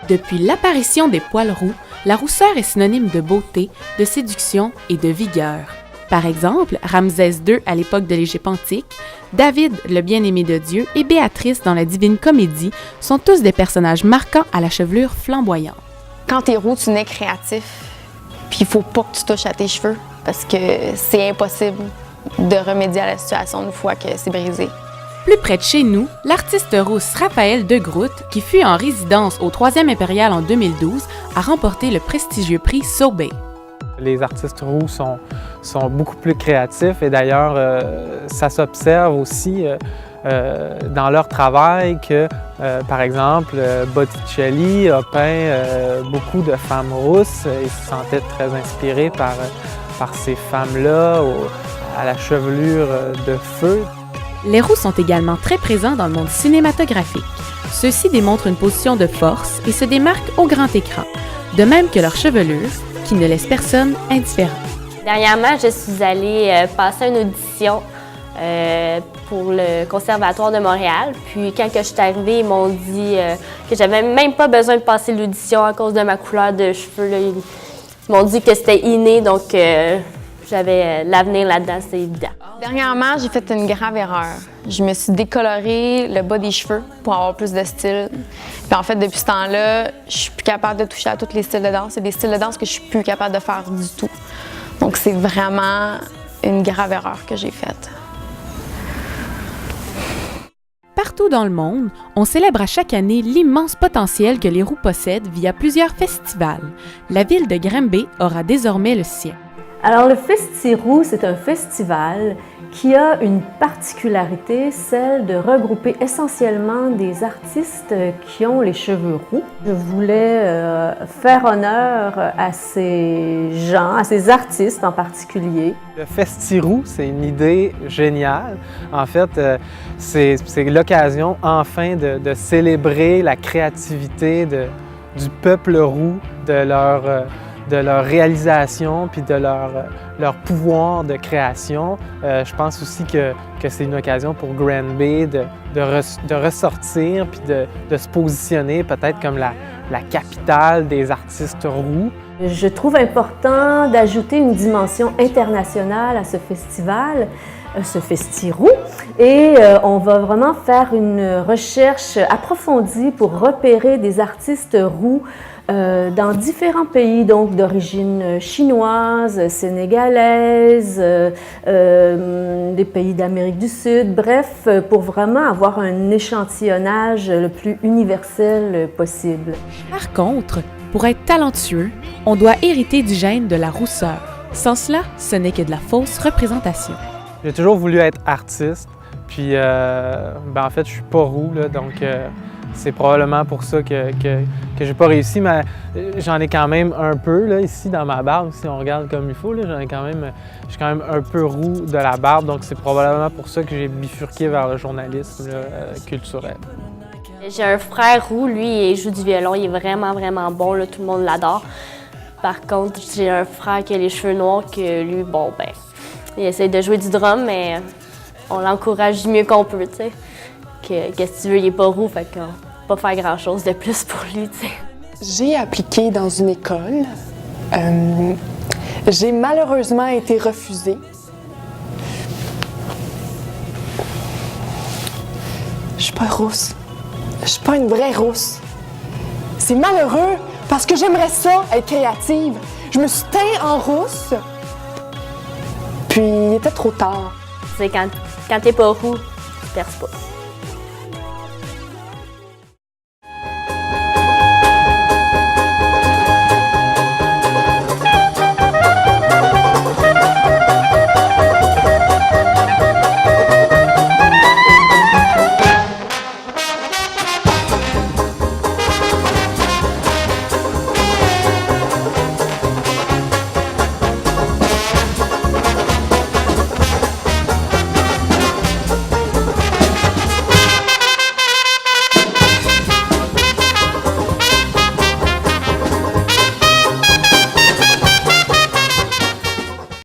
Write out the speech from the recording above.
Depuis l'apparition des poils roux, la rousseur est synonyme de beauté, de séduction et de vigueur. Par exemple, Ramsès II à l'époque de l'Égypte antique, David, le bien-aimé de Dieu, et Béatrice dans la Divine Comédie sont tous des personnages marquants à la chevelure flamboyante. Quand t'es roux, tu nais créatif, puis il faut pas que tu touches à tes cheveux parce que c'est impossible de remédier à la situation une fois que c'est brisé. Plus près de chez nous, l'artiste rousse Raphaël de Groot, qui fut en résidence au 3e Impérial en 2012, a remporté le prestigieux prix Sorbet. Les artistes roux sont beaucoup plus créatifs et d'ailleurs, ça s'observe aussi dans leur travail que, par exemple, Botticelli a peint beaucoup de femmes rousses et se sentait très inspiré par ces femmes-là à la chevelure de feu. Les roux sont également très présents dans le monde cinématographique. Ceux-ci démontrent une position de force et se démarquent au grand écran, de même que leur chevelure, qui ne laisse personne indifférent. Dernièrement, je suis allée passer une audition pour le Conservatoire de Montréal. Puis quand je suis arrivée, ils m'ont dit que j'avais même pas besoin de passer l'audition à cause de ma couleur de cheveux. Là. Ils m'ont dit que c'était inné, donc j'avais l'avenir là-dedans, c'est évident. Dernièrement, j'ai fait une grave erreur. Je me suis décoloré le bas des cheveux pour avoir plus de style. Puis en fait, depuis ce temps-là, je suis plus capable de toucher à tous les styles de danse. C'est des styles de danse que je suis plus capable de faire du tout. Donc c'est vraiment une grave erreur que j'ai faite. Partout dans le monde, on célèbre à chaque année l'immense potentiel que les roux possèdent via plusieurs festivals. La ville de Granby aura désormais le sien. Alors le Festi-Roux, c'est un festival qui a une particularité, celle de regrouper essentiellement des artistes qui ont les cheveux roux. Je voulais faire honneur à ces gens, à ces artistes en particulier. Le Festi-Roux, c'est une idée géniale. En fait, c'est l'occasion enfin de célébrer la créativité du peuple roux, de leur réalisation puis de leur pouvoir de création. Je pense aussi que c'est une occasion pour Granby de ressortir puis de se positionner peut-être comme la capitale des artistes roux. Je trouve important d'ajouter une dimension internationale à ce festival, ce Festi-Roux, et on va vraiment faire une recherche approfondie pour repérer des artistes roux dans différents pays, donc d'origine chinoise, sénégalaise, des pays d'Amérique du Sud, bref, pour vraiment avoir un échantillonnage le plus universel possible. Par contre, pour être talentueux, on doit hériter du gène de la rousseur. Sans cela, ce n'est que de la fausse représentation. J'ai toujours voulu être artiste, puis en fait, je suis pas roux, là, donc c'est probablement pour ça que j'ai pas réussi, mais j'en ai quand même un peu là, ici dans ma barbe, si on regarde comme il faut, là, je suis quand même un peu roux de la barbe, donc c'est probablement pour ça que j'ai bifurqué vers le journalisme là, culturel. J'ai un frère roux, lui, il joue du violon, il est vraiment, vraiment bon, là, tout le monde l'adore. Par contre, j'ai un frère qui a les cheveux noirs, que lui, il essaie de jouer du drum, mais on l'encourage du mieux qu'on peut, tu sais. Qu'est-ce que tu veux, il est pas roux, fait qu'on peut pas faire grand-chose de plus pour lui, tu sais. J'ai appliqué dans une école. J'ai malheureusement été refusée. Je suis pas rousse. Je suis pas une vraie rousse. C'est malheureux parce que j'aimerais ça, être créative. Je me suis teinte en rousse, puis il était trop tard. Tu sais, quand t'es pas roux, tu perces pas.